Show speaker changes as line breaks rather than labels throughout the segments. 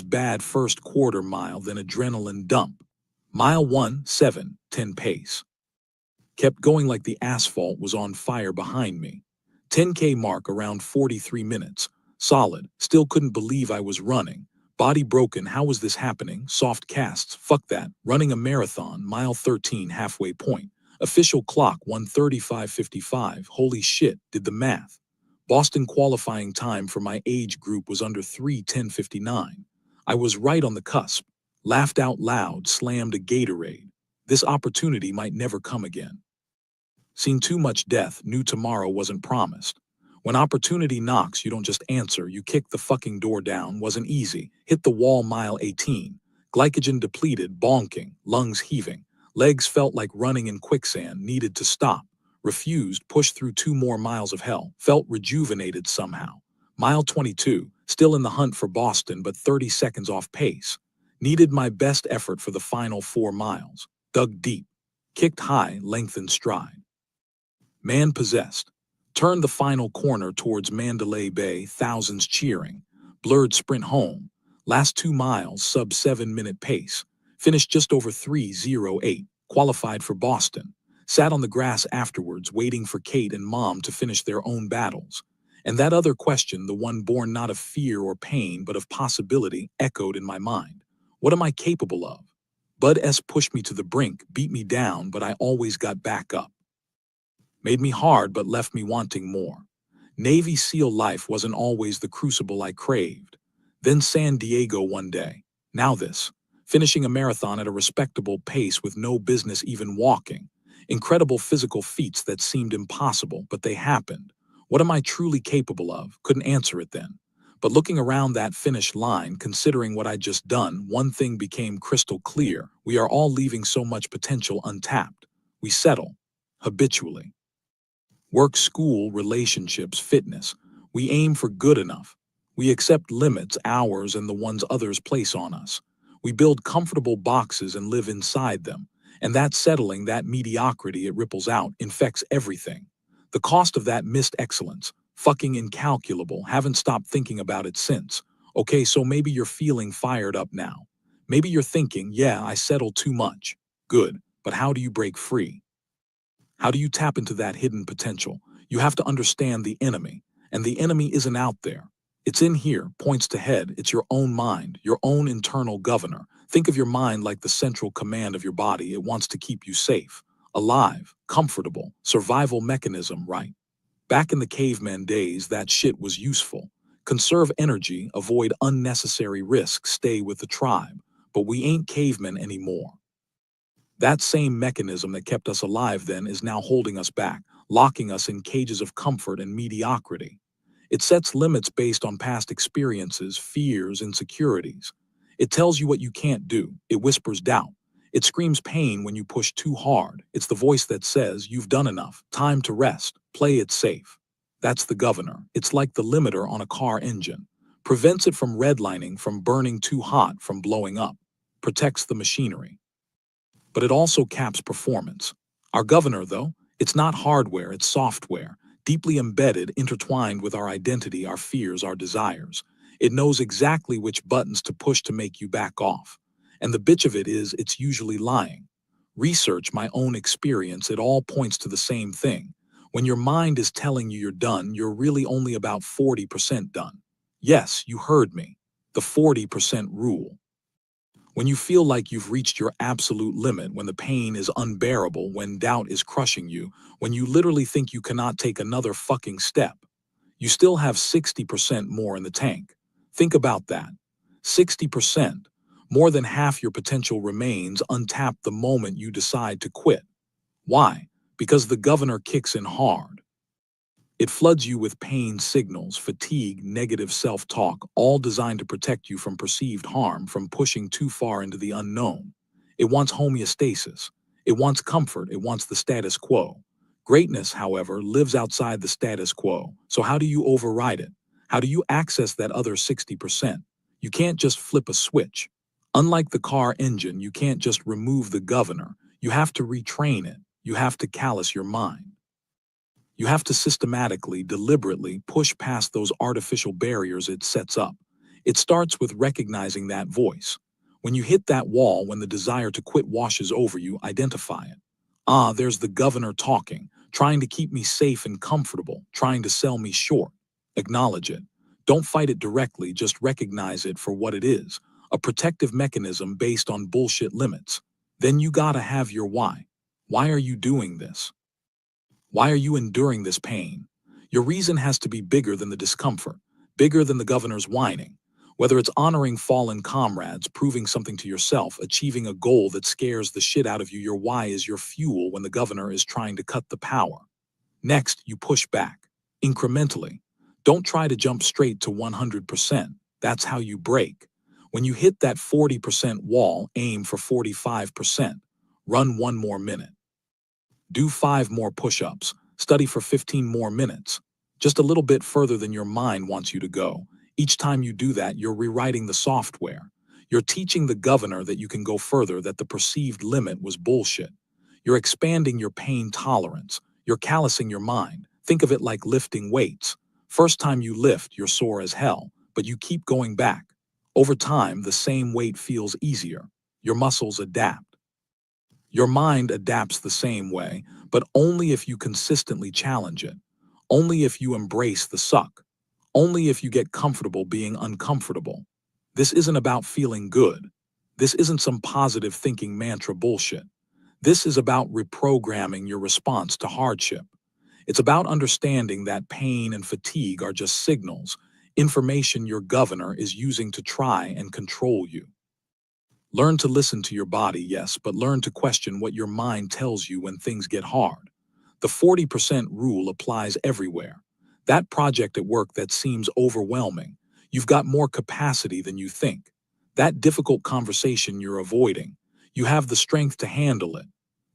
bad first quarter mile, then adrenaline dump. Mile 1, 7, 10 pace. Kept going like the asphalt was on fire behind me. 10K mark around 43 minutes. Solid. Still couldn't believe I was running. Body broken. How was this happening? Soft casts. Fuck that. Running a marathon. Mile 13 halfway point. Official clock 1:35:55. Holy shit. Did the math. Boston qualifying time for my age group was under 3:10:59. I was right on the cusp. Laughed out loud. Slammed a Gatorade. This opportunity might never come again. Seen too much death, knew tomorrow wasn't promised. When opportunity knocks, you don't just answer, you kick the fucking door down. Wasn't easy. Hit the wall mile 18. Glycogen depleted, bonking, lungs heaving. Legs felt like running in quicksand, needed to stop. Refused, pushed through 2 more miles of hell. Felt rejuvenated somehow. Mile 22, still in the hunt for Boston, but 30 seconds off pace. Needed my best effort for the final 4 miles. Dug deep. Kicked high, lengthened stride. Man possessed. Turned the final corner towards Mandalay Bay, thousands cheering. Blurred sprint home. Last 2 miles, sub 7-minute pace. Finished just over 3:08. Qualified for Boston. Sat on the grass afterwards, waiting for Kate and Mom to finish their own battles. And that other question, the one born not of fear or pain, but of possibility, echoed in my mind. What am I capable of? Bud S. pushed me to the brink, beat me down, but I always got back up. Made me hard but left me wanting more. Navy SEAL life wasn't always the crucible I craved. Then San Diego one day. Now this. Finishing a marathon at a respectable pace with no business even walking. Incredible physical feats that seemed impossible, but they happened. What am I truly capable of? Couldn't answer it then. But looking around that finish line, considering what I'd just done, one thing became crystal clear. We are all leaving so much potential untapped. We settle. Habitually. Work, school, relationships, fitness. We aim for good enough. We accept limits, ours and the ones others place on us. We build comfortable boxes and live inside them. And that settling, that mediocrity, it ripples out, infects everything. The cost of that missed excellence, fucking incalculable, haven't stopped thinking about it since. Okay, so maybe you're feeling fired up now. Maybe you're thinking, yeah, I settled too much. Good, but how do you break free? How do you tap into that hidden potential? You have to understand the enemy, and the enemy isn't out there. It's in here, points to head. It's your own mind, your own internal governor. Think of your mind like the central command of your body. It wants to keep you safe, alive, comfortable, survival mechanism, right? Back in the caveman days, that shit was useful. Conserve energy, avoid unnecessary risks, stay with the tribe. But we ain't cavemen anymore. That same mechanism that kept us alive then is now holding us back, locking us in cages of comfort and mediocrity. It sets limits based on past experiences, fears, insecurities. It tells you what you can't do. It whispers doubt. It screams pain when you push too hard. It's the voice that says, you've done enough, time to rest, play it safe. That's the governor. It's like the limiter on a car engine. Prevents it from redlining, from burning too hot, from blowing up. Protects the machinery. But it also caps performance. Our governor, though, it's not hardware, it's software, deeply embedded, intertwined with our identity, our fears, our desires. It knows exactly which buttons to push to make you back off. And the bitch of it is, it's usually lying. Research, my own experience, it all points to the same thing. When your mind is telling you you're done, you're really only about 40% done. Yes, you heard me. The 40% rule. When you feel like you've reached your absolute limit, when the pain is unbearable, when doubt is crushing you, when you literally think you cannot take another fucking step, you still have 60% more in the tank. Think about that. 60%. More than half your potential remains untapped the moment you decide to quit. Why? Because the governor kicks in hard. It floods you with pain signals, fatigue, negative self-talk, all designed to protect you from perceived harm, from pushing too far into the unknown. It wants homeostasis. It wants comfort. It wants the status quo. Greatness, however, lives outside the status quo. So how do you override it? How do you access that other 60%? You can't just flip a switch. Unlike the car engine, you can't just remove the governor. You have to retrain it. You have to callous your mind. You have to systematically, deliberately push past those artificial barriers it sets up. It starts with recognizing that voice. When you hit that wall, when the desire to quit washes over you, identify it. Ah, there's the governor talking, trying to keep me safe and comfortable, trying to sell me short. Acknowledge it. Don't fight it directly, just recognize it for what it is, a protective mechanism based on bullshit limits. Then you gotta have your why. Why are you doing this? Why are you enduring this pain? Your reason has to be bigger than the discomfort, bigger than the governor's whining. Whether it's honoring fallen comrades, proving something to yourself, achieving a goal that scares the shit out of you, your why is your fuel when the governor is trying to cut the power. Next, you push back, incrementally. Don't try to jump straight to 100%. That's how you break. When you hit that 40% wall, aim for 45%. Run 1 more minute. Do 5 more push-ups. Study for 15 more minutes. Just a little bit further than your mind wants you to go. Each time you do that, you're rewriting the software. You're teaching the governor that you can go further, that the perceived limit was bullshit. You're expanding your pain tolerance. You're callousing your mind. Think of it like lifting weights. First time you lift, you're sore as hell, but you keep going back. Over time, the same weight feels easier. Your muscles adapt. Your mind adapts the same way, but only if you consistently challenge it. Only if you embrace the suck. Only if you get comfortable being uncomfortable. This isn't about feeling good. This isn't some positive thinking mantra bullshit. This is about reprogramming your response to hardship. It's about understanding that pain and fatigue are just signals, information your governor is using to try and control you. Learn to listen to your body, yes, but learn to question what your mind tells you when things get hard. The 40% rule applies everywhere. That project at work that seems overwhelming, you've got more capacity than you think. That difficult conversation you're avoiding, you have the strength to handle it.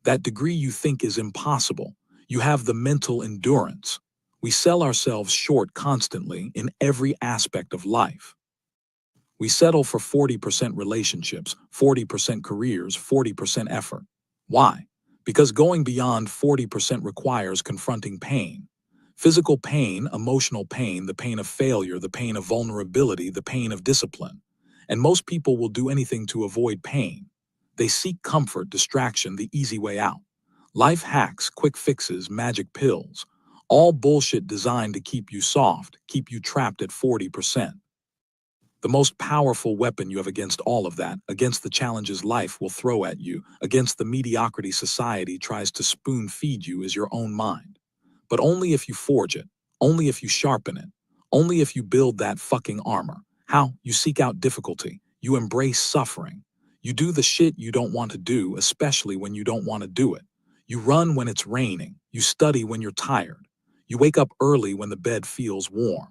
That degree you think is impossible, you have the mental endurance. We sell ourselves short constantly in every aspect of life. We settle for 40% relationships, 40% careers, 40% effort. Why? Because going beyond 40% requires confronting pain. Physical pain, emotional pain, the pain of failure, the pain of vulnerability, the pain of discipline. And most people will do anything to avoid pain. They seek comfort, distraction, the easy way out. Life hacks, quick fixes, magic pills. All bullshit designed to keep you soft, keep you trapped at 40%. The most powerful weapon you have against all of that, against the challenges life will throw at you, against the mediocrity society tries to spoon feed you, is your own mind. But only if you forge it, only if you sharpen it, only if you build that fucking armor. How? You seek out difficulty. You embrace suffering. You do the shit you don't want to do, especially when you don't want to do it. You run when it's raining. You study when you're tired. You wake up early when the bed feels warm.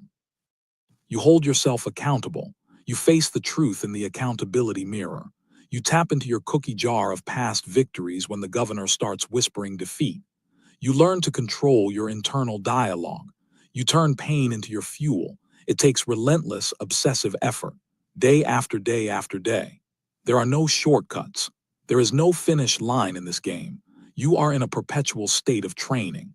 You hold yourself accountable. You face the truth in the accountability mirror. You tap into your cookie jar of past victories when the governor starts whispering defeat. You learn to control your internal dialogue. You turn pain into your fuel. It takes relentless, obsessive effort, day after day after day. There are no shortcuts. There is no finish line in this game. You are in a perpetual state of training.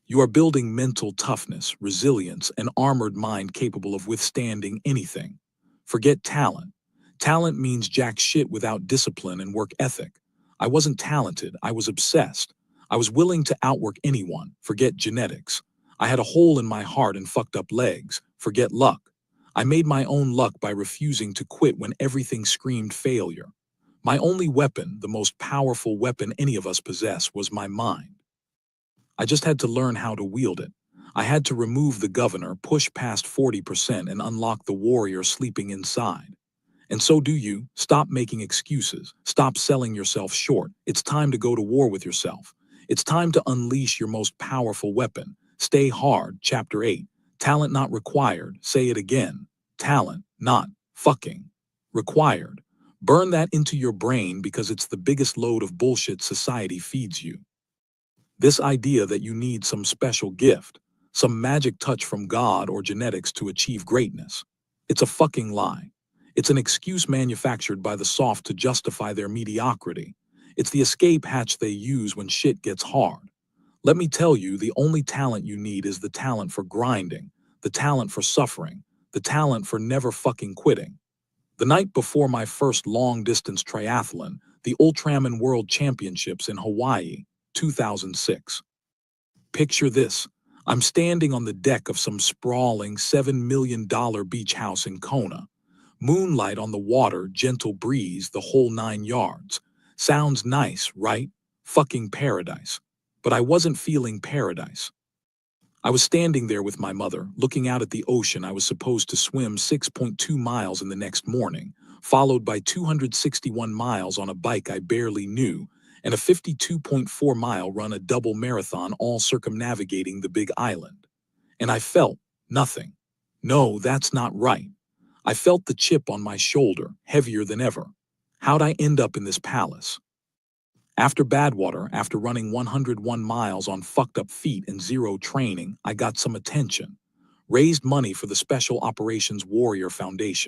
You are building mental toughness, resilience, an armored mind capable of withstanding anything. Forget talent. Talent means jack shit without discipline and work ethic. I wasn't talented, I was obsessed. I was willing to outwork anyone. Forget genetics. I had a hole in my heart and fucked up legs. Forget luck. I made my own luck by refusing to quit when everything screamed failure. My only weapon, the most powerful weapon any of us possess, was my mind. I just had to learn how to wield it. I had to remove the governor, push past 40%, and unlock the warrior sleeping inside. And so do you. Stop making excuses. Stop selling yourself short. It's time to go to war with yourself. It's time to unleash your most powerful weapon. Stay hard, Chapter 8. Talent not required. Say it again. Talent not fucking required. Burn that into your brain because it's the biggest load of bullshit society feeds you. This idea that you need some special gift, some magic touch from God or genetics to achieve greatness. It's a fucking lie. It's an excuse manufactured by the soft to justify their mediocrity. It's the escape hatch they use when shit gets hard. Let me tell you, the only talent you need is the talent for grinding, the talent for suffering, the the talent for never fucking quitting. The night before my first long-distance triathlon, the Ultraman World Championships in Hawaii, 2006. Picture this. I'm standing on the deck of some sprawling $7 million beach house in Kona. Moonlight on the water, gentle breeze, the whole 9 yards. Sounds nice, right? Fucking paradise. But I wasn't feeling paradise. I was standing there with my mother, looking out at the ocean I was supposed to swim 6.2 miles in the next morning, followed by 261 miles on a bike I barely knew, and a 52.4-mile run a double marathon all circumnavigating the Big Island. And I felt nothing. No, that's not right. I felt the chip on my shoulder, heavier than ever. How'd I end up in this palace? After Badwater, after running 101 miles on fucked up feet and zero training, I got some attention. Raised money for the Special Operations Warrior Foundation.